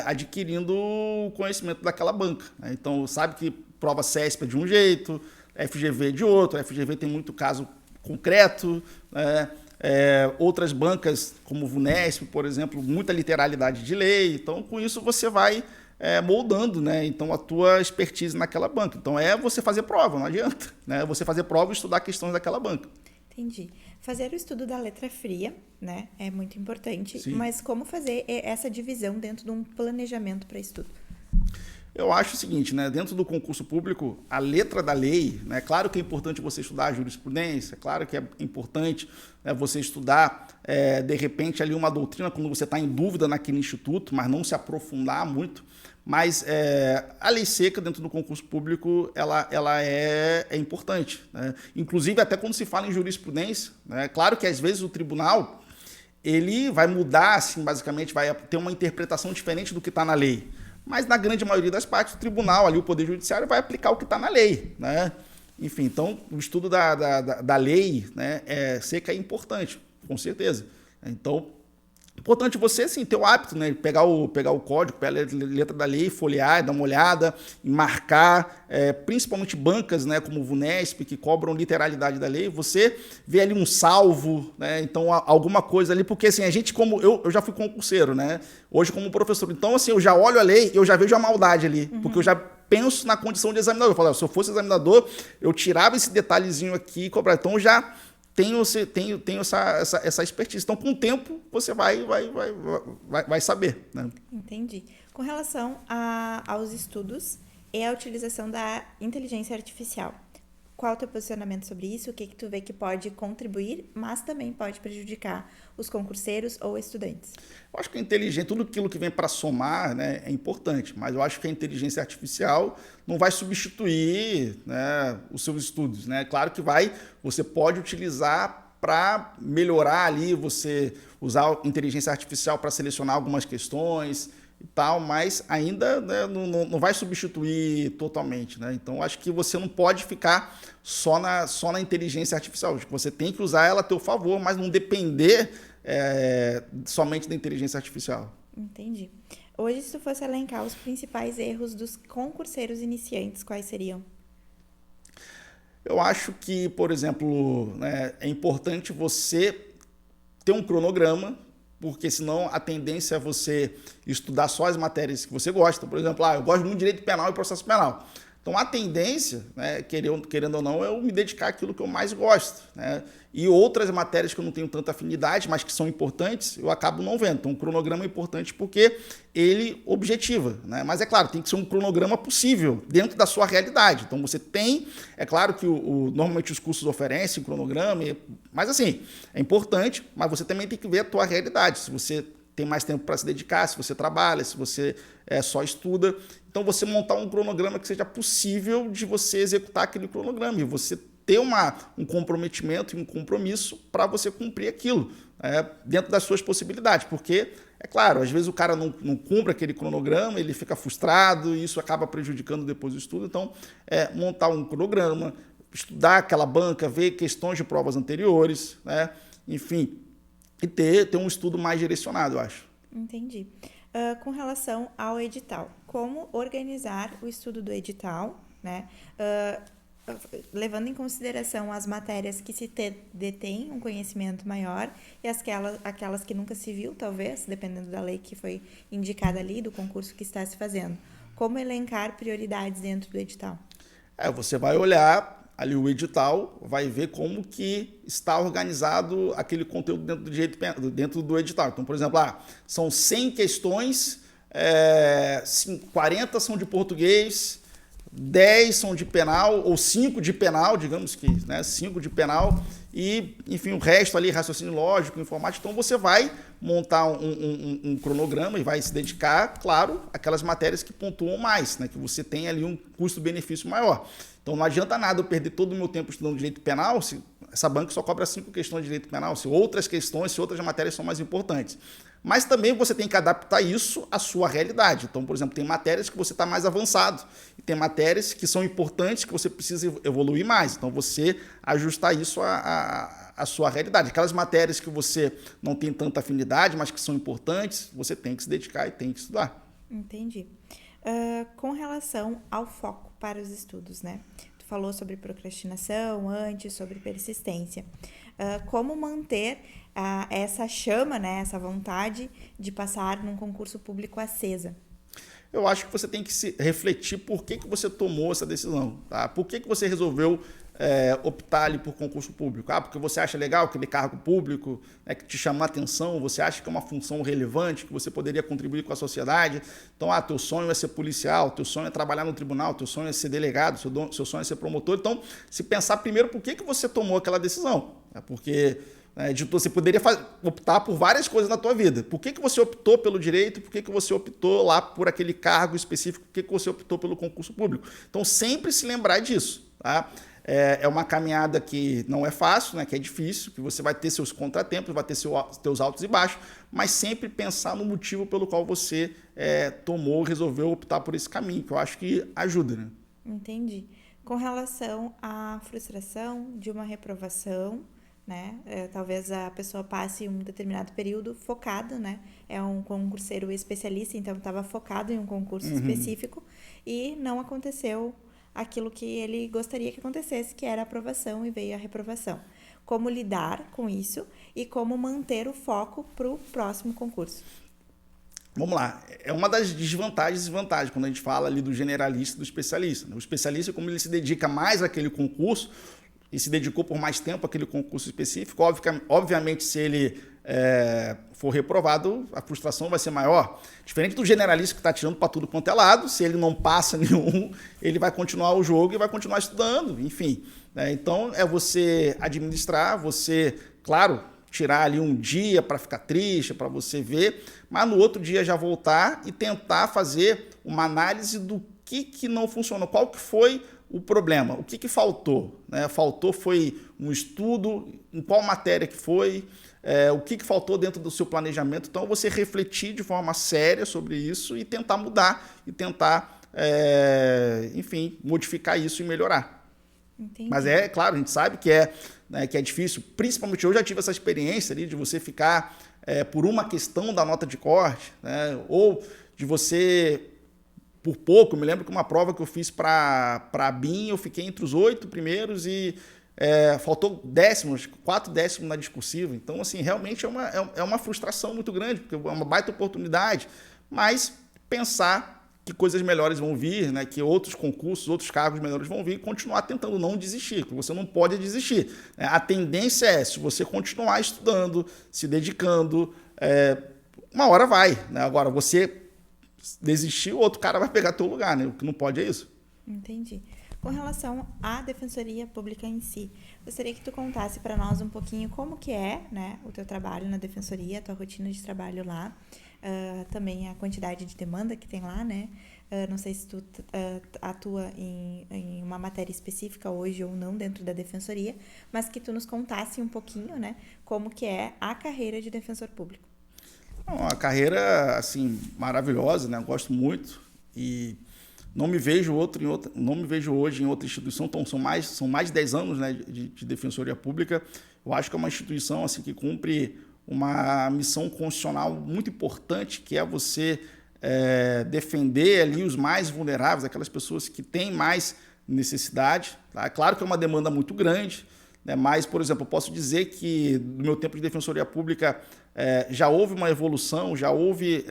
Speaker 2: adquirindo o conhecimento daquela banca, né? Então, sabe que prova CESP é de um jeito, FGV de outro, a FGV tem muito caso concreto, né? Outras bancas, como o VUNESP, por exemplo, muita literalidade de lei. Então, com isso você vai moldando, né? Então, a tua expertise naquela banca. Então, você fazer prova, não adianta, né? Você fazer prova e estudar questões daquela banca.
Speaker 1: Entendi. Fazer o estudo da letra fria, né, é muito importante.
Speaker 2: Sim.
Speaker 1: Mas como fazer essa divisão dentro de um planejamento para estudo?
Speaker 2: Eu acho o seguinte, né, dentro do concurso público, a letra da lei, né, claro que é importante você estudar a jurisprudência, claro que é importante, né, você estudar, de repente, ali uma doutrina quando você está em dúvida naquele instituto, mas não se aprofundar muito. Mas a lei seca dentro do concurso público ela é importante, né? Inclusive até quando se fala em jurisprudência, né? Claro que às vezes o tribunal ele vai mudar, assim, basicamente vai ter uma interpretação diferente do que está na lei. Mas na grande maioria das partes o tribunal, ali, o Poder Judiciário, vai aplicar o que está na lei, né? Enfim, então o estudo da lei, né, seca é importante, com certeza. Então, importante você, assim, ter o hábito, né, de pegar o código, pegar a letra da lei, folhear, dar uma olhada, e marcar, principalmente bancas, né, como o VUNESP, que cobram literalidade da lei, você vê ali um salvo, né, então alguma coisa ali, porque assim, a gente, como eu já fui concurseiro, né, hoje como professor, então assim, eu já olho a lei, eu já vejo a maldade ali, porque eu já penso na condição de examinador, eu falo, se eu fosse examinador, eu tirava esse detalhezinho aqui e cobrava, então eu já tenho essa expertise. Então, com o tempo, você vai saber, né?
Speaker 1: Entendi. Com relação aos estudos e a utilização da inteligência artificial, qual o teu posicionamento sobre isso? O que tu vê que pode contribuir, mas também pode prejudicar os concurseiros ou estudantes?
Speaker 2: Eu acho que a inteligência, tudo aquilo que vem para somar, né, é importante, mas eu acho que a inteligência artificial não vai substituir, né, os seus estudos, né? Claro que você pode utilizar para melhorar ali, você usar a inteligência artificial para selecionar algumas questões e tal, mas ainda, né, não vai substituir totalmente, né? Então, acho que você não pode ficar só na inteligência artificial. Acho que você tem que usar ela a teu favor, mas não depender somente da inteligência artificial.
Speaker 1: Entendi. Hoje, se tu fosse elencar os principais erros dos concurseiros iniciantes, quais seriam?
Speaker 2: Eu acho que, por exemplo, né, é importante você ter um cronograma, porque senão a tendência é você estudar só as matérias que você gosta. Por exemplo, eu gosto muito de direito penal e processo penal. Então, a tendência, né, querendo ou não, é eu me dedicar àquilo que eu mais gosto, né? E outras matérias que eu não tenho tanta afinidade, mas que são importantes, eu acabo não vendo. Então, um cronograma é importante porque ele objetiva, né? Mas, é claro, tem que ser um cronograma possível, dentro da sua realidade. Então, você tem... É claro que normalmente os cursos oferecem cronograma, mas, assim, é importante, mas você também tem que ver a tua realidade. Se você tem mais tempo para se dedicar, se você trabalha, se você só estuda. Então, você montar um cronograma que seja possível de você executar aquele cronograma e você ter um comprometimento e um compromisso para você cumprir aquilo, dentro das suas possibilidades. Porque, é claro, às vezes o cara não cumpre aquele cronograma, ele fica frustrado e isso acaba prejudicando depois o estudo. Então, montar um cronograma, estudar aquela banca, ver questões de provas anteriores, né? Enfim, e ter um estudo mais direcionado, eu acho.
Speaker 1: Entendi. Com relação ao edital, como organizar o estudo do edital, né? levando em consideração as matérias que se detém um conhecimento maior e aquelas que nunca se viu, talvez, dependendo da lei que foi indicada ali, do concurso que está se fazendo. Como elencar prioridades dentro do edital?
Speaker 2: Você vai olhar ali o edital, vai ver como que está organizado aquele conteúdo dentro do edital. Então, por exemplo, são 100 questões, 40 são de português, 10 são de penal, ou 5 de penal, digamos que, né, 5 de penal, e, enfim, o resto ali, raciocínio lógico, informática. Então, você vai montar um cronograma e vai se dedicar, claro, àquelas matérias que pontuam mais, né, que você tem ali um custo-benefício maior. Então, não adianta nada eu perder todo o meu tempo estudando direito penal, se essa banca só cobra 5 questões de direito penal, se outras matérias são mais importantes. Mas também você tem que adaptar isso à sua realidade. Então, por exemplo, tem matérias que você está mais avançado e tem matérias que são importantes que você precisa evoluir mais. Então, você ajustar isso à sua realidade. Aquelas matérias que você não tem tanta afinidade, mas que são importantes, você tem que se dedicar e tem que estudar.
Speaker 1: Entendi. Com relação ao foco para os estudos, né? Tu falou sobre procrastinação antes, sobre persistência. Como manter essa chama, né, essa vontade de passar num concurso público acesa?
Speaker 2: Eu acho que você tem que se refletir por que você tomou essa decisão. Tá? Por que você resolveu optar ali por concurso público? Porque você acha legal aquele cargo público, né, que te chama a atenção, você acha que é uma função relevante, que você poderia contribuir com a sociedade. Então, teu sonho é ser policial, teu sonho é trabalhar no tribunal, teu sonho é ser delegado, seu sonho é ser promotor. Então, se pensar primeiro por que você tomou aquela decisão. Porque você poderia optar por várias coisas na tua vida. Por que você optou pelo direito? Por que você optou lá por aquele cargo específico? Por que você optou pelo concurso público? Então, sempre se lembrar disso. Tá? É uma caminhada que não é fácil, né? Que é difícil, que você vai ter seus contratempos, vai ter seus altos e baixos, mas sempre pensar no motivo pelo qual você resolveu optar por esse caminho, que eu acho que ajuda. Né?
Speaker 1: Entendi. Com relação à frustração de uma reprovação, né? Talvez a pessoa passe um determinado período focado, né? É um concurseiro especialista, então estava focado em um concurso específico e não aconteceu aquilo que ele gostaria que acontecesse, que era a aprovação, e veio a reprovação. Como lidar com isso e como manter o foco para o próximo concurso?
Speaker 2: Vamos lá, é uma das desvantagens e vantagens quando a gente fala ali do generalista e do especialista. O especialista, como ele se dedica mais àquele concurso, e se dedicou por mais tempo àquele concurso específico, obviamente, se ele for reprovado, a frustração vai ser maior. Diferente do generalista que está tirando para tudo quanto é lado, se ele não passa nenhum, ele vai continuar o jogo e vai continuar estudando, enfim. Então, é você administrar, você, claro, tirar ali um dia para ficar triste, para você ver, mas no outro dia já voltar e tentar fazer uma análise do que não funcionou, qual que foi o problema, o que faltou? Né? Faltou foi um estudo, em qual matéria que foi, o que faltou dentro do seu planejamento. Então, você refletir de forma séria sobre isso e tentar mudar, e tentar, enfim, modificar isso e melhorar.
Speaker 1: Entendi.
Speaker 2: Mas claro, a gente sabe que é difícil, principalmente eu já tive essa experiência ali de você ficar por uma questão da nota de corte, né? Ou de você... Por pouco, me lembro que uma prova que eu fiz para a BIM, eu fiquei entre os 8 primeiros e faltou 4 décimos na discursiva. Então, assim, realmente é uma frustração muito grande, porque é uma baita oportunidade. Mas pensar que coisas melhores vão vir, né, que outros concursos, outros cargos melhores vão vir e continuar tentando não desistir, porque você não pode desistir. A tendência se você continuar estudando, se dedicando, uma hora vai. Né? Agora, você... desistir, o outro cara vai pegar teu lugar, né? O que não pode é isso.
Speaker 1: Entendi. Com relação à Defensoria Pública em si, gostaria que tu contasse para nós um pouquinho como que é, né, o teu trabalho na Defensoria, a tua rotina de trabalho lá, também a quantidade de demanda que tem lá, né? Não sei se tu atua em uma matéria específica hoje ou não dentro da Defensoria, mas que tu nos contasse um pouquinho, né, como que é a carreira de defensor público.
Speaker 2: Uma carreira assim maravilhosa, né? Eu gosto muito e não me vejo hoje em outra instituição. Então, são mais de 10 anos, né, de defensoria pública. Eu acho que é uma instituição assim que cumpre uma missão constitucional muito importante, que é você defender ali os mais vulneráveis, aquelas pessoas que têm mais necessidade. Tá? Claro que é uma demanda muito grande, né? Mas, por exemplo, eu posso dizer que no meu tempo de Defensoria Pública já houve uma evolução, já houve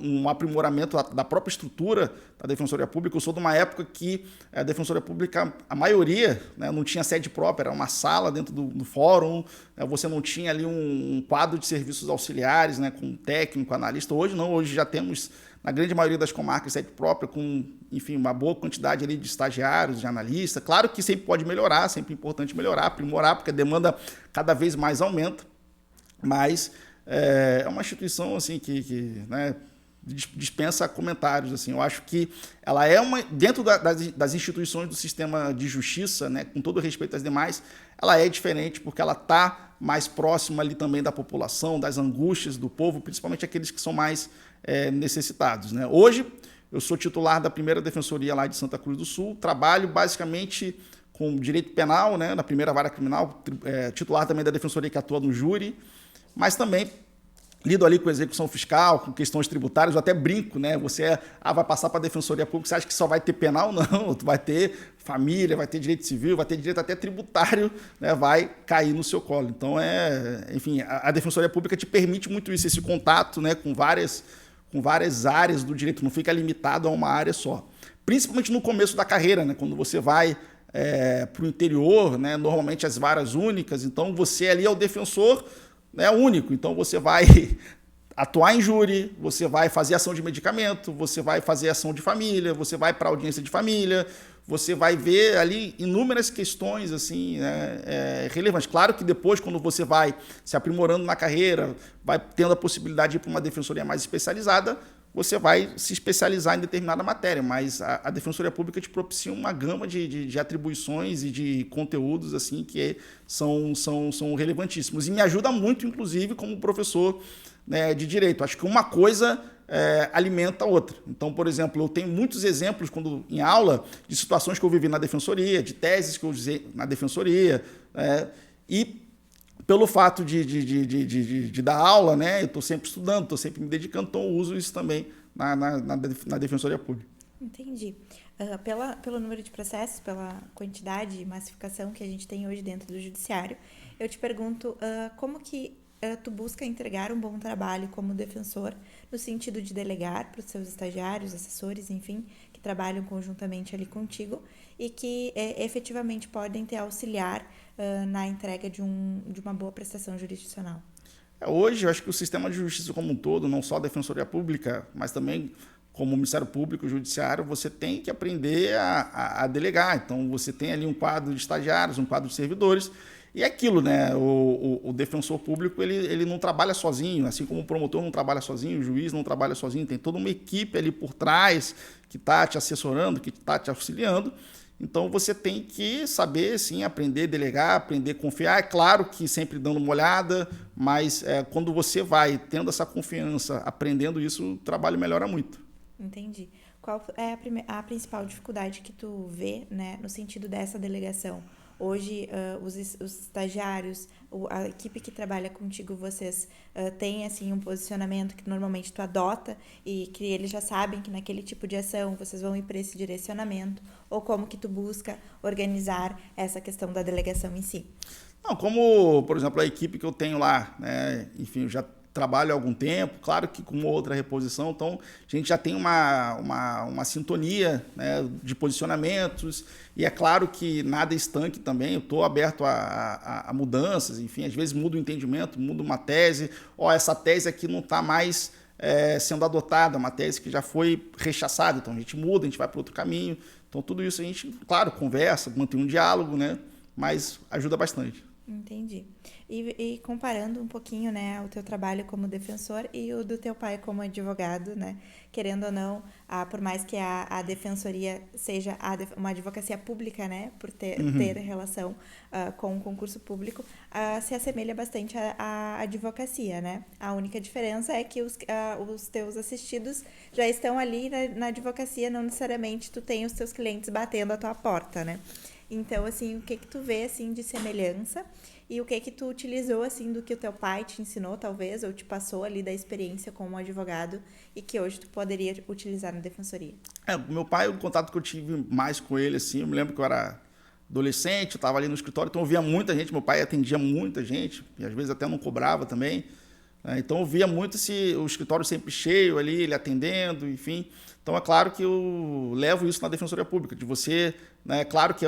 Speaker 2: um aprimoramento da própria estrutura da Defensoria Pública. Eu sou de uma época que a Defensoria Pública, a maioria, né, não tinha sede própria, era uma sala dentro do fórum, né, você não tinha ali um quadro de serviços auxiliares, né, com técnico, analista. Hoje não, hoje já temos, na grande maioria das comarcas, sede própria, com, enfim, uma boa quantidade ali de estagiários, de analistas. Claro que sempre pode melhorar, sempre é importante melhorar, aprimorar, porque a demanda cada vez mais aumenta, mas é uma instituição assim que né, dispensa comentários. Assim. Eu acho que ela é dentro das instituições do sistema de justiça, né, com todo o respeito às demais, ela é diferente porque ela está mais próxima ali também da população, das angústias do povo, principalmente aqueles que são mais necessitados. Né? Hoje, eu sou titular da primeira defensoria lá de Santa Cruz do Sul, trabalho basicamente com direito penal, né, na primeira vara criminal, titular também da defensoria que atua no júri, mas também lido ali com execução fiscal, com questões tributárias. Eu até brinco, né? Você vai passar para a Defensoria Pública, você acha que só vai ter penal? Não, tu vai ter família, vai ter direito civil, vai ter direito até tributário, né? Vai cair no seu colo. Então, enfim, a Defensoria Pública te permite muito isso, esse contato, né? com várias áreas do direito, não fica limitado a uma área só. Principalmente no começo da carreira, né? Quando você vai para o interior, né? Normalmente as varas únicas, então você ali é o defensor, é único, então você vai atuar em júri, você vai fazer ação de medicamento, você vai fazer ação de família, você vai para audiência de família, você vai ver ali inúmeras questões assim, né, relevantes. Claro que depois, quando você vai se aprimorando na carreira, vai tendo a possibilidade de ir para uma defensoria mais especializada, você vai se especializar em determinada matéria, mas a Defensoria Pública te propicia uma gama de atribuições e de conteúdos assim que são relevantíssimos. E me ajuda muito, inclusive, como professor, né, de direito. Acho que uma coisa alimenta a outra. Então, por exemplo, eu tenho muitos exemplos quando em aula de situações que eu vivi na Defensoria, de teses que eu usei na Defensoria, e pelo fato de dar aula, né, eu estou sempre estudando, estou sempre me dedicando, então eu uso isso também na Defensoria Pública.
Speaker 1: Entendi. Pelo número de processos, pela quantidade e massificação que a gente tem hoje dentro do judiciário, eu te pergunto como que tu busca entregar um bom trabalho como defensor, no sentido de delegar para os seus estagiários, assessores, enfim, que trabalham conjuntamente ali contigo e que efetivamente podem te auxiliar na entrega de uma boa prestação jurisdicional.
Speaker 2: Hoje, eu acho que o sistema de justiça como um todo, não só a Defensoria Pública, mas também como o Ministério Público, o Judiciário, você tem que aprender a delegar. Então, você tem ali um quadro de estagiários, um quadro de servidores, e é aquilo, né? O defensor público, ele não trabalha sozinho, assim como o promotor não trabalha sozinho, o juiz não trabalha sozinho, tem toda uma equipe ali por trás que está te assessorando, que está te auxiliando. Então, você tem que saber, sim, aprender a delegar, aprender a confiar. É claro que sempre dando uma olhada, mas quando você vai tendo essa confiança, aprendendo isso, o trabalho melhora muito.
Speaker 1: Entendi. Qual é a principal dificuldade que tu vê, né, no sentido dessa delegação? Hoje, os estagiários, a equipe que trabalha contigo, vocês têm assim, um posicionamento que normalmente tu adota e que eles já sabem que naquele tipo de ação vocês vão ir para esse direcionamento? Ou como que tu busca organizar essa questão da delegação em si?
Speaker 2: Não, como, por exemplo, a equipe que eu tenho lá, né? Enfim, eu já trabalho há algum tempo, claro que com outra reposição, então a gente já tem uma sintonia, né, de posicionamentos, e é claro que nada é estanque também, eu estou aberto a mudanças, enfim, às vezes muda o entendimento, muda uma tese, essa tese aqui não está mais sendo adotada, uma tese que já foi rechaçada, então a gente muda, a gente vai para outro caminho, então tudo isso a gente, claro, conversa, mantém um diálogo, né, mas ajuda bastante.
Speaker 1: Entendi. E comparando um pouquinho, né, o teu trabalho como defensor e o do teu pai como advogado, né, querendo ou não, por mais que a defensoria seja uma advocacia pública, né, por ter relação com o concurso público, se assemelha bastante à advocacia, né? A única diferença é que os teus assistidos já estão ali na advocacia, não necessariamente tu tem os teus clientes batendo a tua porta, né? Então, assim, o que tu vê, assim, de semelhança e o que tu utilizou, assim, do que o teu pai te ensinou, talvez, ou te passou ali da experiência como advogado e que hoje tu poderia utilizar na defensoria?
Speaker 2: O meu pai, o contato que eu tive mais com ele, assim, eu me lembro que eu era adolescente, eu estava ali no escritório, então eu via muita gente, meu pai atendia muita gente, e às vezes até não cobrava também, né? Então eu via muito o escritório sempre cheio ali, ele atendendo, enfim. Então é claro que eu levo isso na Defensoria Pública, de você, né, claro que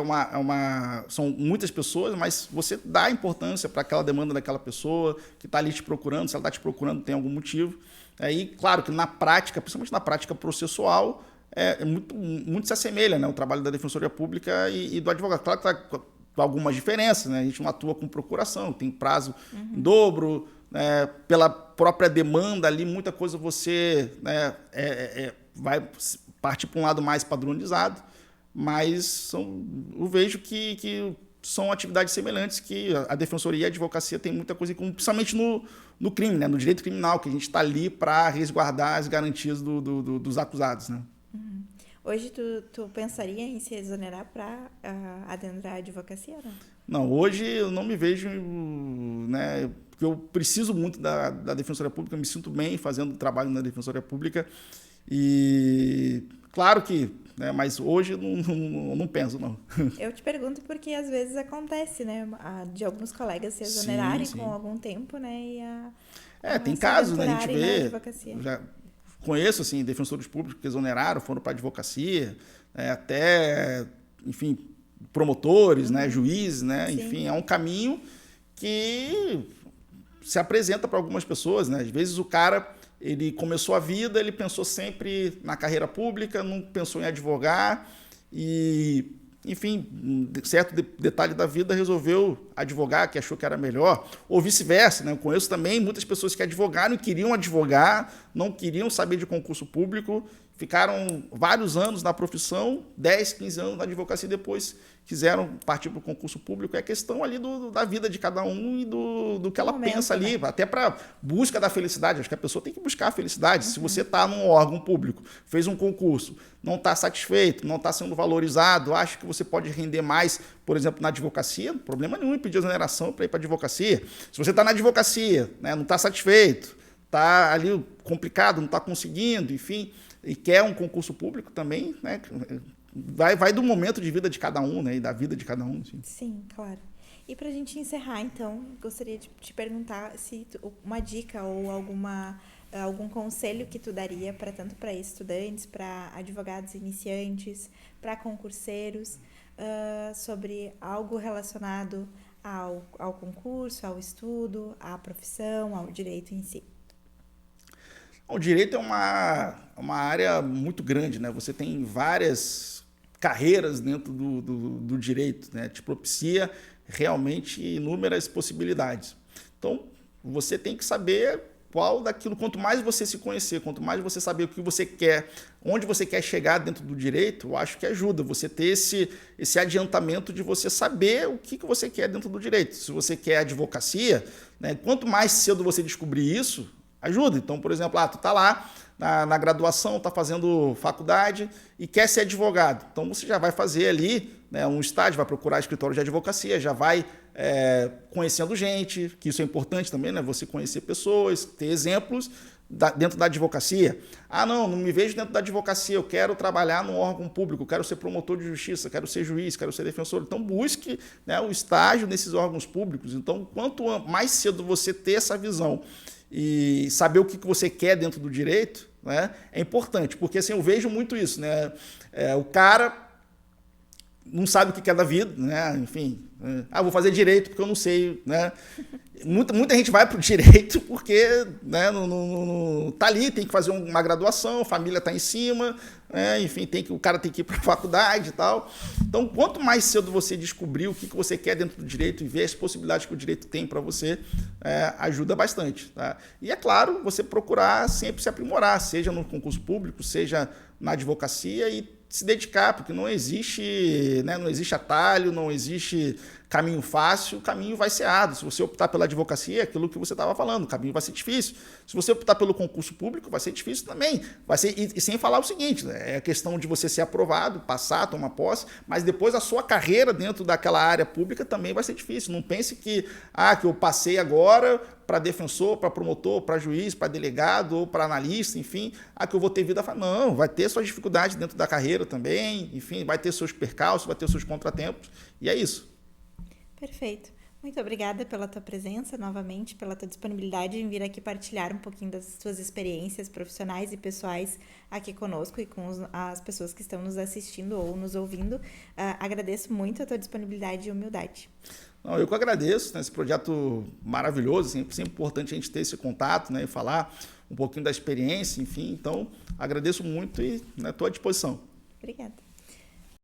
Speaker 2: são muitas pessoas, mas você dá importância para aquela demanda daquela pessoa que está ali te procurando, se ela está te procurando tem algum motivo. Aí, claro que na prática, principalmente na prática processual, muito se assemelha, né, o trabalho da Defensoria Pública e do advogado. Claro que está com algumas diferenças, né? A gente não atua com procuração, tem prazo em dobro, né, pela própria demanda ali, muita coisa você, né, vai partir para um lado mais padronizado, mas eu vejo que são atividades semelhantes, que a Defensoria e a Advocacia tem muita coisa em comum, principalmente no crime, né, no direito criminal, que a gente está ali para resguardar as garantias dos acusados, né?
Speaker 1: Hoje tu pensaria em se exonerar para adentrar a advocacia, não?
Speaker 2: Não, hoje eu não me vejo, né, porque eu preciso muito da Defensoria Pública, eu me sinto bem fazendo trabalho na Defensoria Pública e claro que, né, mas hoje eu não penso, não.
Speaker 1: Eu te pergunto porque às vezes acontece, né, de alguns colegas se exonerarem
Speaker 2: Sim.
Speaker 1: com algum tempo, né,
Speaker 2: Tem casos, né, a gente
Speaker 1: aventurarem na
Speaker 2: vê,
Speaker 1: advocacia.
Speaker 2: já conheço, assim, defensores públicos que exoneraram, foram para a advocacia, até, enfim, promotores, né, juízes, né,
Speaker 1: Sim.
Speaker 2: enfim, é um caminho que se apresenta para algumas pessoas, né? Às vezes o cara, ele começou a vida, ele pensou sempre na carreira pública, não pensou em advogar e, enfim, certo detalhe da vida resolveu advogar, que achou que era melhor, ou vice-versa, né? Eu conheço também muitas pessoas que advogaram e queriam advogar, não queriam saber de concurso público, ficaram vários anos na profissão, 10, 15 anos na advocacia e depois quiseram partir para o concurso público. É questão ali da vida de cada um e do que ela pensa ali, né? Até para busca da felicidade. Acho que a pessoa tem que buscar a felicidade. Se você está num órgão público, fez um concurso, não está satisfeito, não está sendo valorizado, acha que você pode render mais, por exemplo, na advocacia, problema nenhum em pedir exoneração para ir para a advocacia. Se você está na advocacia, né, não está satisfeito, está ali complicado, não está conseguindo, enfim, e quer um concurso público também, né, vai do momento de vida de cada um, né, e da vida de cada um.
Speaker 1: Sim, claro. E para a gente encerrar, então, gostaria de te perguntar se uma dica ou algum conselho que tu daria tanto para estudantes, para advogados iniciantes, para concurseiros, sobre algo relacionado ao concurso, ao estudo, à profissão, ao direito em si.
Speaker 2: O direito é uma área muito grande, né? Você tem várias carreiras dentro do direito, né? Te propicia realmente inúmeras possibilidades. Então, você tem que saber qual daquilo, quanto mais você se conhecer, quanto mais você saber o que você quer, onde você quer chegar dentro do direito, eu acho que ajuda você ter esse adiantamento de você saber o que você quer dentro do direito. Se você quer advocacia, né, quanto mais cedo você descobrir isso, ajuda. Então, por exemplo, tu está lá na graduação, está fazendo faculdade e quer ser advogado. Então, você já vai fazer ali, né, um estágio, vai procurar escritório de advocacia, já vai conhecendo gente, que isso é importante também, né? Você conhecer pessoas, ter exemplos dentro da advocacia. Não me vejo dentro da advocacia, eu quero trabalhar num órgão público, quero ser promotor de justiça, quero ser juiz, quero ser defensor. Então, busque, né, o estágio nesses órgãos públicos. Então, quanto mais cedo você ter essa visão e saber o que você quer dentro do direito, né, é importante, porque assim, eu vejo muito isso, né? O cara não sabe o que quer da vida, né? Enfim, vou fazer direito porque eu não sei, né? Muita gente vai para o direito porque, né, tá ali, tem que fazer uma graduação, a família está em cima, né? Enfim, o cara tem que ir para a faculdade e tal. Então, quanto mais cedo você descobrir o que você quer dentro do direito e ver as possibilidades que o direito tem para você, ajuda bastante. Tá? E, é claro, você procurar sempre se aprimorar, seja no concurso público, seja na advocacia e se dedicar, porque não existe, né, não existe atalho, não existe caminho fácil, o caminho vai ser árduo. Se você optar pela advocacia, é aquilo que você estava falando, o caminho vai ser difícil. Se você optar pelo concurso público, vai ser difícil também. Vai ser, e sem falar o seguinte, né? É a questão de você ser aprovado, passar, tomar posse, mas depois a sua carreira dentro daquela área pública também vai ser difícil. Não pense que eu passei agora para defensor, para promotor, para juiz, para delegado ou para analista, enfim, que eu vou ter vida. Não, vai ter suas dificuldades dentro da carreira também, enfim, vai ter seus percalços, vai ter seus contratempos, e é isso.
Speaker 1: Perfeito. Muito obrigada pela tua presença novamente, pela tua disponibilidade em vir aqui partilhar um pouquinho das tuas experiências profissionais e pessoais aqui conosco e com as pessoas que estão nos assistindo ou nos ouvindo. Agradeço muito a tua disponibilidade e humildade.
Speaker 2: Não, eu que agradeço, né, esse projeto maravilhoso, sempre importante a gente ter esse contato, né, e falar um pouquinho da experiência, enfim. Então, agradeço muito e estou à disposição.
Speaker 1: Obrigada.